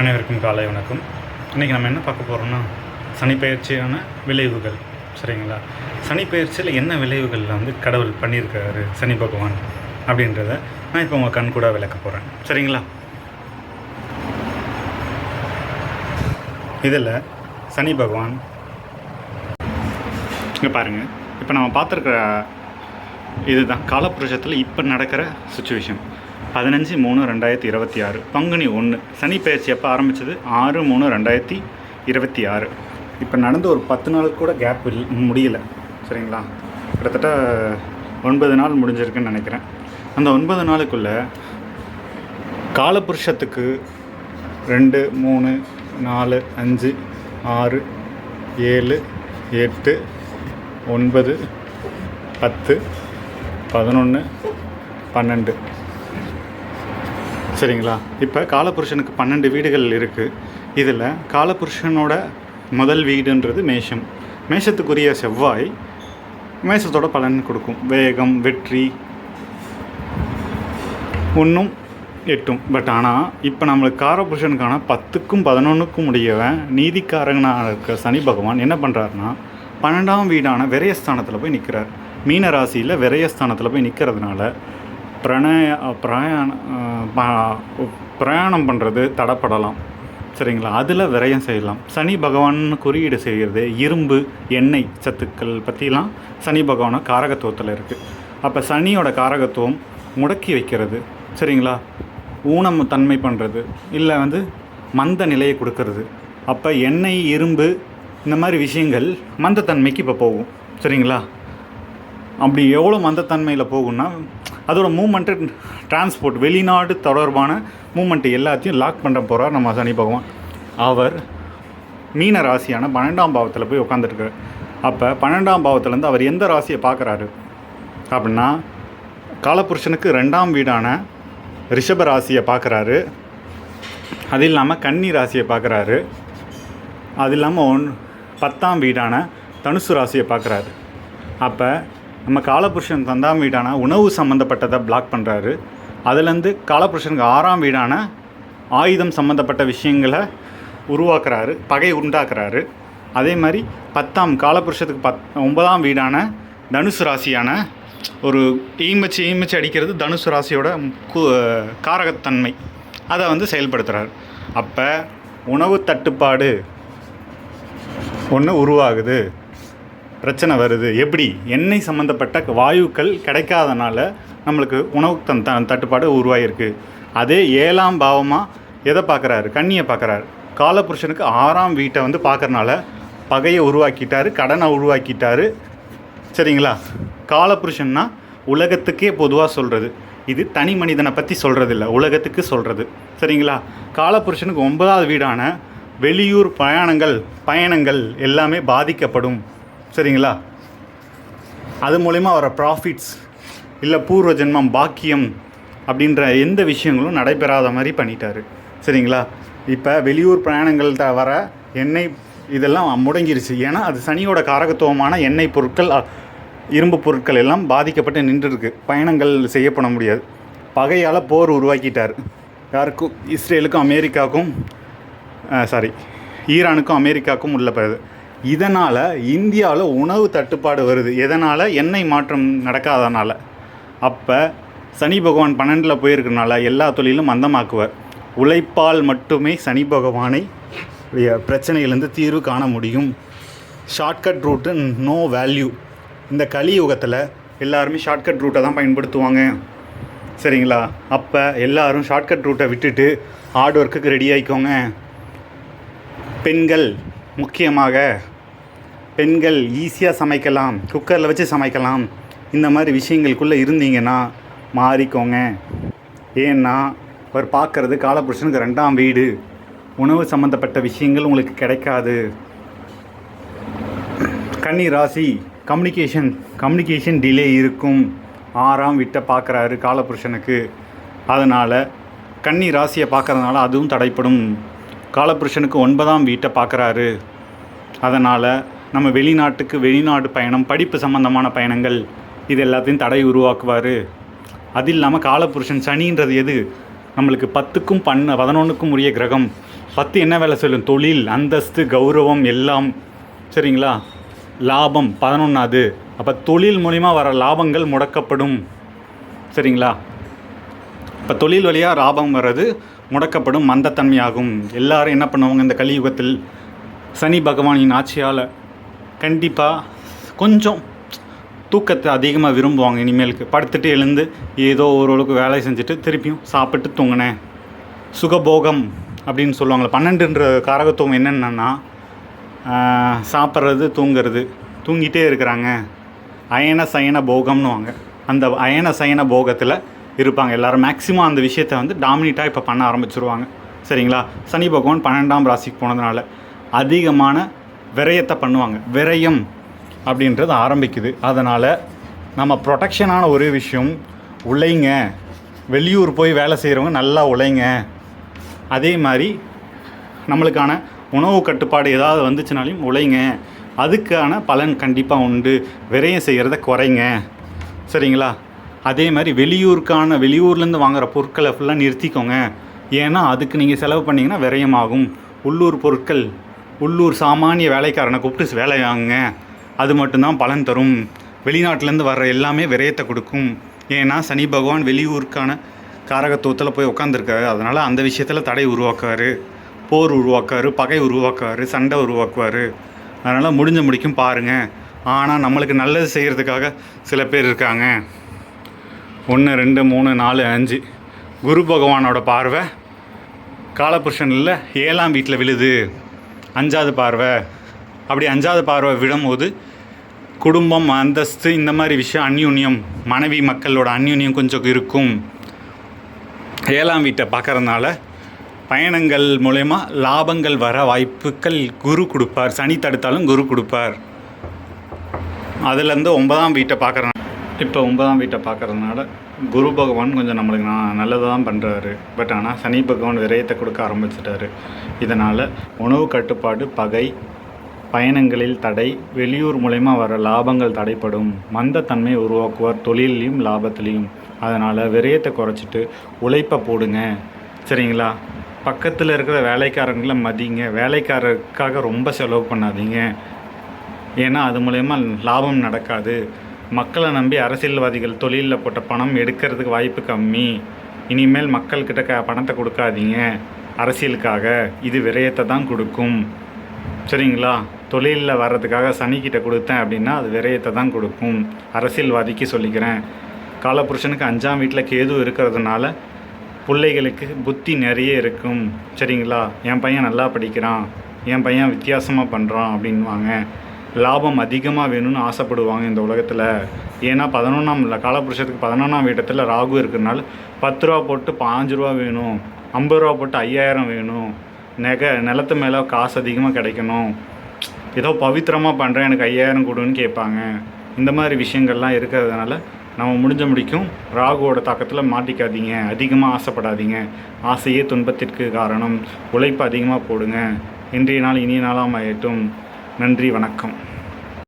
அனைவருக்கும் காலை வணக்கம். இன்றைக்கி நம்ம என்ன பார்க்க போகிறோம்னா சனிப்பெயர்ச்சியான விளைவுகள். சரிங்களா? சனிப்பெயர்ச்சியில் என்ன விளைவுகளில் கடவுள் பண்ணியிருக்காரு சனி பகவான் அப்படின்றத நான் இப்போ உங்கள் கண் கூட விளக்க போகிறேன். சரிங்களா? இதில் சனி பகவான் இங்கே பாருங்கள், இப்போ நம்ம பார்த்துருக்கிற இதுதான் காலப்புருஷத்தில் இப்போ நடக்கிற சுச்சுவேஷன். 15/3/2026 பங்குனி 1 சனி பயிற்சி எப்போ ஆரம்பித்தது? 6/3/2026. இப்போ நடந்து ஒரு 10 நாளுக்கு கூட கேப் முடியல. சரிங்களா? கிட்டத்தட்ட 9 நாள் முடிஞ்சிருக்குன்னு நினைக்கிறேன். அந்த 9 நாளுக்குள்ளே காலப்புருஷத்துக்கு 2, 3, 4, 5, 6, 7, 8, 9, 10, 11, 12. சரிங்களா? இப்போ காலப்புருஷனுக்கு 12 வீடுகள் இருக்குது. இதில் காலப்புருஷனோட முதல் வீடுன்றது மேஷம். மேஷத்துக்குரிய செவ்வாய் மேஷத்தோட பலன் கொடுக்கும். வேகம், வெற்றி, 1, 8. பட் ஆனால் இப்போ நம்மளுக்கு காலப்புருஷனுக்கான 10க்கும் 11க்கும் உடையவன் நீதிக்காரங்கனாக இருக்க சனி பகவான் என்ன பண்ணுறாருனா 12ஆம் வீடான விரயஸ்தானத்தில் போய் நிற்கிறார். மீன ராசியில் விரயஸ்தானத்தில் போய் நிற்கிறதுனால பிரயாணம் பண்ணுறது தடைப்படலாம். சரிங்களா? அதில் விரயம் செய்யலாம். சனி பகவான் குறியீடு செய்கிறது இரும்பு, எண்ணெய் சத்துக்கள் பற்றிலாம் சனி பகவான காரகத்துவத்தில் இருக்குது. அப்போ சனியோட காரகத்துவம் முடக்கி வைக்கிறது. சரிங்களா? ஊனம் தன்மை பண்ணுறது, இல்லை மந்த நிலையை கொடுக்கறது. அப்போ எண்ணெய், இரும்பு இந்த மாதிரி விஷயங்கள் மந்தத்தன்மைக்கு இப்போ போகும். சரிங்களா? அப்படி எவ்வளோ மந்தத்தன்மையில் போகும்னா அதோட மூமெண்ட்டு, டிரான்ஸ்போர்ட், வெளிநாடு தொடர்பான மூமெண்ட்டு எல்லாத்தையும் லாக் பண்ண போகிறார் நம்ம சனி பகவான். அவர் மீன ராசியான 12ஆம் பாவத்தில் போய் உட்காந்துருக்கார். அப்போ 12ஆம் பாவத்துலேருந்து அவர் எந்த ராசியை பார்க்குறாரு அப்படின்னா காலப்புருஷனுக்கு 2ஆம் வீடான ரிஷப ராசியை பார்க்குறாரு. அது இல்லாமல் கன்னி ராசியை பார்க்குறாரு. அது இல்லாமல் 10ஆம் வீடான தனுசு ராசியை பார்க்குறாரு. அப்போ நம்ம காலப்புருஷன் 10ஆம் வீடான உணவு சம்மந்தப்பட்டதை பிளாக் பண்ணுறாரு. அதுலேருந்து காலப்புருஷனுக்கு 6ஆம் வீடான ஆயுதம் சம்மந்தப்பட்ட விஷயங்களை உருவாக்குறாரு, பகை உண்டாக்குறாரு. அதே மாதிரி 10ஆம் காலப்புருஷத்துக்கு 9ஆம் வீடான தனுசு ராசியான ஒரு ஈமச்சு அடிக்கிறது தனுசு ராசியோட காரகத்தன்மை, அதை செயல்படுத்துகிறார். அப்போ உணவு தட்டுப்பாடு ஒன்று உருவாகுது, பிரச்சனை வருது. எப்படி? எண்ணெய் சம்மந்தப்பட்ட வாயுக்கள் கிடைக்காதனால நம்மளுக்கு உணவு தட்டுப்பாடு உருவாகிருக்கு. அதே 7ஆம் பாவமாக எதை பார்க்குறாரு? கன்னியை பார்க்குறாரு. காலப்புருஷனுக்கு 6ஆம் வீட்டை பார்க்குறனால பகையை உருவாக்கிட்டாரு, கடனை உருவாக்கிட்டாரு. சரிங்களா? காலப்புருஷன்னா உலகத்துக்கே பொதுவாக சொல்கிறது. இது தனி மனிதனை பற்றி சொல்கிறது இல்லை, உலகத்துக்கு சொல்கிறது. சரிங்களா? காலப்புருஷனுக்கு 9ஆவது வீடான வெளியூர் பயணங்கள் எல்லாமே பாதிக்கப்படும். சரிங்களா? அது மூலிமா வர ப்ராஃபிட்ஸ், இல்லை பூர்வ ஜென்மம், பாக்கியம் அப்படின்ற எந்த விஷயங்களும் நடைபெறாத மாதிரி பண்ணிட்டாரு. சரிங்களா? இப்போ வெளியூர் பிரயாணங்கள் வர எண்ணெய் இதெல்லாம் முடங்கிருச்சு. ஏன்னா அது சனியோட காரகத்துவமான எண்ணெய் பொருட்கள், இரும்பு பொருட்கள் எல்லாம் பாதிக்கப்பட்டு நின்றுருக்கு. பயணங்கள் செய்யப்பட முடியாது. பகையால் போர் உருவாக்கிட்டார். யாருக்கும்? இஸ்ரேலுக்கும் அமெரிக்காவுக்கும், ஈரானுக்கும் அமெரிக்காவுக்கும் உள்ள போகுது. இதனால் இந்தியாவில் உணவு தட்டுப்பாடு வருது. எதனால்? எண்ணெய் மாற்றம் நடக்காதனால. அப்போ சனி பகவான் 12ல் போயிருக்கிறனால எல்லா தொழிலும் மந்தமாக்குவார். உழைப்பால் மட்டுமே சனி பகவானை பிரச்சனையிலேருந்து தீர்வு காண முடியும். Shortcut route no value. இந்த கலியுகத்தில் எல்லாருமே ஷார்ட்கட் ரூட்டை தான் பயன்படுத்துவாங்க. சரிங்களா? அப்போ எல்லோரும் ஷார்ட்கட் ரூட்டை விட்டுட்டு ஹார்ட் ஒர்க்குக்கு ரெடி ஆகிக்கோங்க. பெண்கள், முக்கியமாக பெண்கள் ஈஸியாக சமைக்கலாம், குக்கரில் வச்சு சமைக்கலாம். இந்த மாதிரி விஷயங்களுக்குள்ளே இருந்தீங்கன்னா மாறிக்கோங்க. ஏன்னா அவர் பார்க்குறது காலப்புருஷனுக்கு 2ஆம் வீடு. உணவு சம்மந்தப்பட்ட விஷயங்கள் உங்களுக்கு கிடைக்காது. கன்னி ராசி, கம்யூனிகேஷன் டிலே இருக்கும். 6ஆம் வீட்டை பார்க்குறாரு காலப்புருஷனுக்கு. அதனால் கன்னி ராசியை பார்க்குறதுனால அதுவும் தடைப்படும். காலப்புருஷனுக்கு 9ஆம் வீட்டை பார்க்குறாரு. அதனால் நம்ம வெளிநாடு பயணம், படிப்பு சம்மந்தமான பயணங்கள் இது எல்லாத்தையும் தடை உருவாக்குவார். அது இல்லாமல் காலப்புருஷன் சனின்றது எது? நம்மளுக்கு 10க்கும் 11க்கும் உரிய கிரகம். 10 என்ன வேலை சொல்லும்? தொழில், அந்தஸ்து, கௌரவம் எல்லாம். சரிங்களா? லாபம் 11வது. அப்போ தொழில் மூலிமா வர லாபங்கள் முடக்கப்படும். சரிங்களா? இப்போ தொழில் வழியாக லாபம் வர்றது முடக்கப்படும், மந்தத்தன்மையாகும். எல்லாரும் என்ன பண்ணுவாங்க இந்த கலியுகத்தில்? சனி பகவானின் ஆட்சியால் கண்டிப்பாக கொஞ்சம் தூக்கத்தை அதிகமாக விரும்புவாங்க. இனிமேலுக்கு படுத்துட்டு எழுந்து ஏதோ ஓரளவுக்கு வேலை செஞ்சுட்டு திருப்பியும் சாப்பிட்டு தூங்கினேன். சுகபோகம் அப்படின்னு சொல்லுவாங்களே. 12ன்ற காரகத்துவம் என்னென்னா சாப்பிட்றது, தூங்கிறது, தூங்கிட்டே இருக்கிறாங்க. அயன சயன போகம்னுவாங்க. அந்த அயன சயன போகத்தில் இருப்பாங்க எல்லோரும். மேக்ஸிமம் அந்த விஷயத்தை வந்து டாமினேட்டாக இப்போ பண்ண ஆரம்பிச்சிருவாங்க. சரிங்களா? சனி பகவான் 12ஆம் ராசிக்கு போனதுனால அதிகமான விரயத்தை பண்ணுவாங்க. விரயம் அப்படின்றது ஆரம்பிக்குது. அதனால் நம்ம ப்ரொடெக்ஷனான ஒரே விஷயம் உழைங்க. வெளியூர் போய் வேலை செய்கிறவங்க நல்லா உழைங்க. அதே மாதிரி நம்மளுக்கான உணவு கட்டுப்பாடு ஏதாவது வந்துச்சுனாலையும் உழைங்க. அதுக்கான பலன் கண்டிப்பாக உண்டு. விரயம் செய்கிறத குறைங்க. சரிங்களா? அதே மாதிரி வெளியூர்லேருந்து வாங்குகிற பொருட்களை ஃபுல்லாக நிறுத்திக்கோங்க. ஏன்னா அதுக்கு நீங்கள் செலவு பண்ணிங்கன்னா விரயமாகும். உள்ளூர் பொருட்கள், உள்ளூர் சாமானிய வேலைக்காரனை கூப்பிட்டு வேலை வாங்குங்க. அது மட்டும்தான் பலன் தரும். வெளிநாட்டிலேருந்து வர்ற எல்லாமே விரயத்தை கொடுக்கும். ஏன்னா சனி பகவான் வெளியூருக்கான காரகத்துவத்தில் போய் உட்காந்துருக்காரு. அதனால் அந்த விஷயத்தில் தடை உருவாக்குவார், போர் உருவாக்குவார், பகை உருவாக்குவார், சண்டை உருவாக்குவார். அதனால் முடிஞ்ச முடிக்கும் பாருங்கள். ஆனால் நம்மளுக்கு நல்லது செய்கிறதுக்காக சில பேர் இருக்காங்க. 1 2 3 4 5 குரு பகவானோட பார்வை காலபுருஷனில் 7ஆம் வீட்டில் விழுது. 5வது பார்வை. அப்படி 5வது பார்வை விடும்போது குடும்பம், அந்தஸ்து, இந்த மாதிரி விஷயம், அந்யுன்யம், மனைவி மக்களோட அந்யுன்யம் கொஞ்சம் இருக்கும். 7ஆம் வீட்டை பார்க்கறதுனால பயணங்கள் மூலயமா லாபங்கள் வர வாய்ப்புகள் குரு கொடுப்பார். சனி தடுத்தாலும் குரு கொடுப்பார். அதுலேருந்து 9ஆம் வீட்டை பார்க்குறதுனால, இப்போ 9ஆம் வீட்டை பார்க்குறதுனால குரு பகவான் கொஞ்சம் நம்மளுக்கு நல்லது தான் பண்ணுறாரு. பட் ஆனால் சனி பகவான் விரயத்தை கொடுக்க ஆரம்பிச்சிட்டாரு. இதனால் உணவு கட்டுப்பாடு, பகை, பயணங்களில் தடை, வெளியூர் மூலயமா வர லாபங்கள் தடைப்படும், மந்தத்தன்மை உருவாக்குவார் தொழிலையும் லாபத்துலேயும். அதனால் விரயத்தை குறைச்சிட்டு உழைப்பை போடுங்க. சரிங்களா? பக்கத்தில் இருக்கிற வேலைக்காரங்களை மதிங்க. வேலைக்காரருக்காக ரொம்ப செலவு பண்ணாதீங்க. ஏன்னா அது மூலயமா லாபம் நடக்காது. மக்களை நம்பி அரசியல்வாதிகள் தொழிலில் போட்ட பணம் எடுக்கிறதுக்கு வாய்ப்பு கம்மி. இனிமேல் மக்கள்கிட்ட பணத்தை கொடுக்காதீங்க அரசியலுக்காக. இது விரயத்தை தான் கொடுக்கும். சரிங்களா? தொழிலில் வர்றதுக்காக சனிக்கிட்ட கொடுத்தேன் அப்படின்னா அது விரயத்தை தான் கொடுக்கும். அரசியல்வாதிக்கு சொல்லிக்கிறேன். காலபுருஷனுக்கு 5ஆம் வீட்டில் கேது இருக்கிறதுனால பிள்ளைகளுக்கு புத்தி நிறைய இருக்கும். சரிங்களா? என் பையன் நல்லா படிக்கிறான், என் பையன் வித்தியாசமாக பண்ணுறான் அப்படின்வாங்க. லாபம் அதிகமாக வேணும்னு ஆசைப்படுவாங்க இந்த உலகத்தில். ஏன்னா 11ஆம் இல்லை, காலபுருஷத்துக்கு 11ஆம் வீட்டத்தில் ராகு இருக்கிறதுனால 10 ரூபா போட்டு 5 ரூபா வேணும், 50 ரூபா போட்டு 5000 வேணும், நிலத்து மேலே காசு அதிகமாக கிடைக்கணும், ஏதோ பவித்திரமாக பண்ணுறேன் எனக்கு 5000 கொடுன்னு கேட்பாங்க. இந்த மாதிரி விஷயங்கள்லாம் இருக்கிறதுனால நம்ம முடிஞ்ச முடிக்கும் ராகுவோட தாக்கத்தில் மாட்டிக்காதீங்க. அதிகமாக ஆசைப்படாதீங்க. ஆசையே துன்பத்திற்கு காரணம். உழைப்பு அதிகமாக போடுங்க. இன்றைய நாள் இனிய நாளாக ஆகட்டும். நன்றி, வணக்கம்.